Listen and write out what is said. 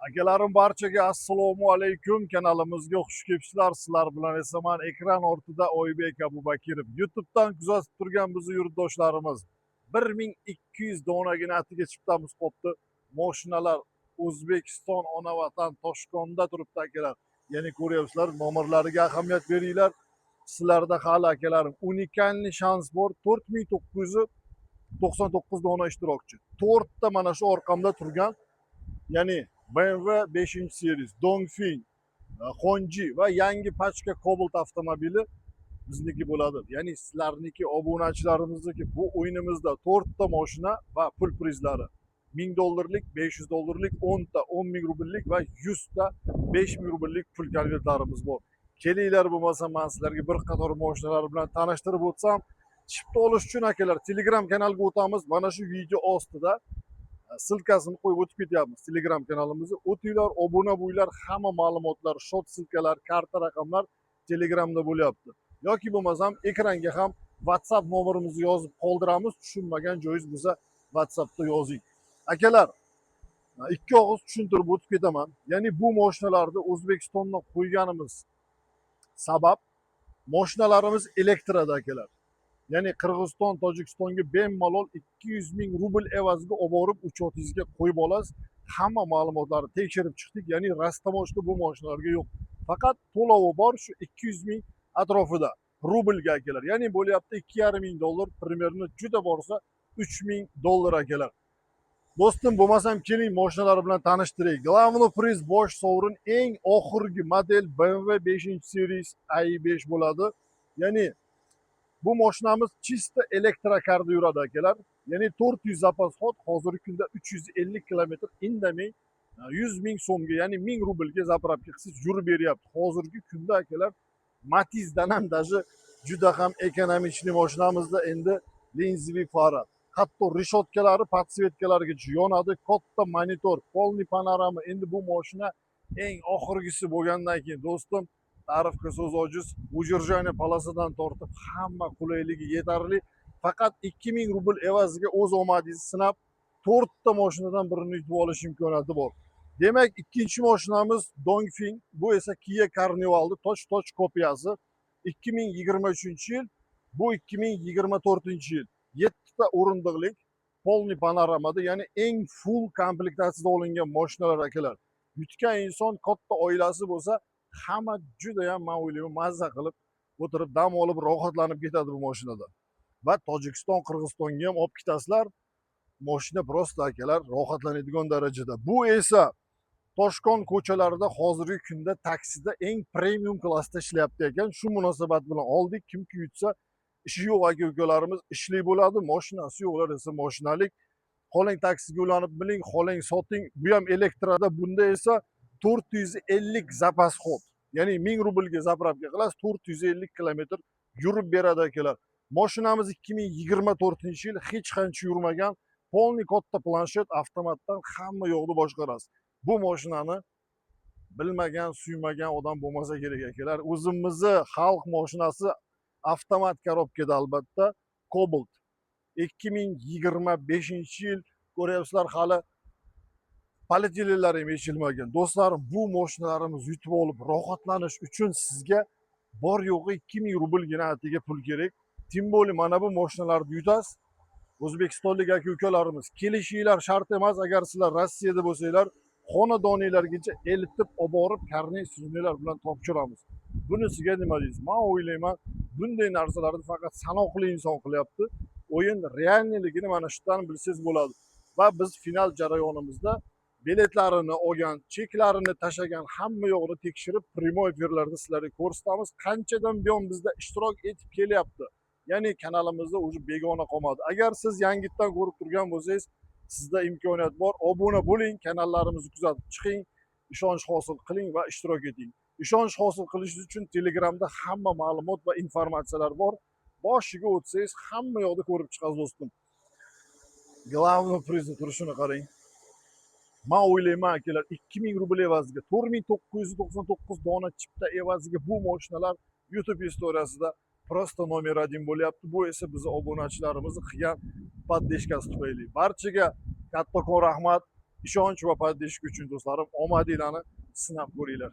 Akalarim barchaga assalomu alaykum. Kanalimizga xush kelibsizlar. Sizlar bilan esa men ekran ortida Oybek Abubakirov. YouTube'dan kuzatib turgan bizni yurtdoshlarimiz 1200 donagina atiga chiptamiz qopti. Mashinalar O'zbekiston ona vatan Toshkentda turibdi akalar. Ya'ni ko'ryapsizlar, nomerlariga ahamiyat beringlar. Sizlarda hali akalarim unikalniy shans bor. 4999 dona ishtirokchi. 4 ta mana shu orqamda turgan, ya'ni BMW 5 series, Dongfeng, Honji va yangi pachka Cobalt avtomobili bizniki bo'ladi. Ya'ni sizlarniki, obunachilarimizniki. Bu o'yinimizda 4 ta mashina va pul prizlari. $1000, $500, 10 ta 10,000 rubllik va 100 ta 5,000 rubllik pul konvertlarimiz bor. Kelinglar, bo'lmasa men sizlarga bir qator mashinalar bilan tanishtirib o'tsam. Chipta olish uchun akalar Telegram kanaliga o'tamiz. Mana shu video ostida silkasini qo'yib o'tib ketyapmiz. Telegram kanalimizga o'tinglar, obuna bo'linglar. Hamma ma'lumotlar, short silkalar, karta raqamlar Telegramda bo'lyapti. Yoki bo'lmasam ekranga ham WhatsApp nomerimizni yozib qoldiramiz. Tushunmagan joyingiz bo'lsa WhatsAppda yozing. Akalar, ikki og'iz tushuntirib o'tib ketaman. Ya'ni bu mashinalarni O'zbekistondan qo'yganimiz sabab, mashinalarimiz elektrada akalar. Ya'ni Qirg'iziston, Tojikistonga bemalol 200,000 rubl evaziga olib borib uchotingizga qo'yib olasiz. Hamma ma'lumotlarni tekshirib chiqdik. Ya'ni rastamoshda bu mashinalarga yo'q. Faqat to'lovi bor shu 200,000 atrofida rublga akalar. Ya'ni bo'lyapti $2,500, примерно juda borsa $3,000 akalar. Do'stim, bo'lmasam keling mashinalar bilan tanishtiray. Главный priz bosh sovrin eng oxirgi model BMW 5 series i5 bo'ladi. Ya'ni bu mashinamiz chista elektrokarda yuradi akalar. Ya'ni 400 zapas hod hozirgi kunda 350 kilometr indamay 100,000 so'mga, ya'ni 1000 rublga zapravka qilsangiz yurib beryapti. Hozirgi kunda akalar Matizdan ham даже juda ham ekonomichniy mashinamizda endi linziviy fara, hatto reshotkalari podsvetkalargacha yonadi, katta monitor, polniy panorama. Endi bu mashina eng oxirgisi bo'lgandan keyin do'stim, ta'rifga so'z ojiz. Udержание polasidan tortib hamma qulayligi yetarli. Faqat 2000 rubl evaziga o'z omadingizni sinab 4 ta mashinadan birini yutib olish imkoniyati bor. Demak, ikkinchi mashinamiz Dongfeng, bu esa Kia Carnival'ni toch kopiyasi. 2023-yil, bu 2024-yil. 7 ta o'rindiqlik polniy panoramada, ya'ni eng full komplektatsiyada olingan mashinalar akalar. Yutgan inson, katta oilasi bo'lsa, hamma juda ham, men o'ylayman, mazza qilib o'tirib dam olib rohatlanib ketadi bu mashinada. Va Tojikiston, Qirg'izistonga ham olib ketasizlar. Mashina prosta akalar rohatlanadigan darajada. Bu esa Toshkent ko'chalarida hozirgi kunda taksida eng premium klassda ishlayapti ekan. Shu munosabat bilan oldik. Kimki yutsa, ishi yo'q aka-ukalarimiz ishlik bo'ladi, mashinasi yo'qlar esa mashinalik. Xohlang taksiga ulanib biling, xohlang soting. Bu ham elektrada. Bunda esa 450 zapas hod. Ya'ni 1000 rublga zapravka qilasiz, 450 kilometr yurib beradi akalar. Mashinamiz 2024-yil, hech qancha yurmagan, polniy katta planshet, avtomatdan hamma yo'qni boshqarasiz. Bu mashinani bilmagan, suymagan odam bo'lmasa kerak akalar. O'zimizni xalq mashinasi avtomat korobkada albatta, Cobalt. 2025-yil, ko'ryapsizlar, hali polietillenlar ham yechilmagan. Do'stlarim, bu mashinalarimiz yutib olib rohatlanish uchun sizga bor yo'g'i 2000 rublgina atiga pul kerak. Tim bo'li mana bu mashinalarni yutasiz. O'zbekistonlik aka-ukalarimiz, kelishinglar shart emas. Agar sizlar Rossiyada bo'lsanglar, xonadoninglargacha eltib olib borib, karnay suvnilar bilan topshiramiz. Bunisiga nima deysiz? Men o'ylayman, bunday narsalarni faqat sanoqli inson qilyapti. O'yin realniligini mana shundan bilsangiz bo'ladi. Va biz final jarayonimizda biletlarini olgan, cheklarini tashagan hamma yo'g'ini tekshirib, primoy efirlarda sizlarga ko'rsatamiz. Qanchadan buyon bizda ishtirok etib kelyapti. Ya'ni kanalimizda o'zi begona qolmadi. Agar siz yangitdan ko'rib turgan bo'lsangiz, sizda imkoniyat bor. Obuna bo'ling, kanallarimizni kuzatib chiqing, ishonch hosil qiling va ishtirok eting. Ishonch hosil qilish uchun Telegramda hamma ma'lumot va informatsiyalar bor. Boshiga o'tsangiz hamma yoqda ko'rib chiqasiz do'stim. Главный prizni turishini qarang. Men o'ylayman akalar, 2000 rubl evaziga 4999 dona chipta evaziga bu mashinalar YouTube istoriyasida prosta nomer 1 bo'lyapti. Bu esa bizni obunachilarimizni qilgan poddeshkasi tufayli. Barchaga kattakon rahmat. ishonch va podдержка uchun do'stlarim omadinglarni sinab ko'ringlar.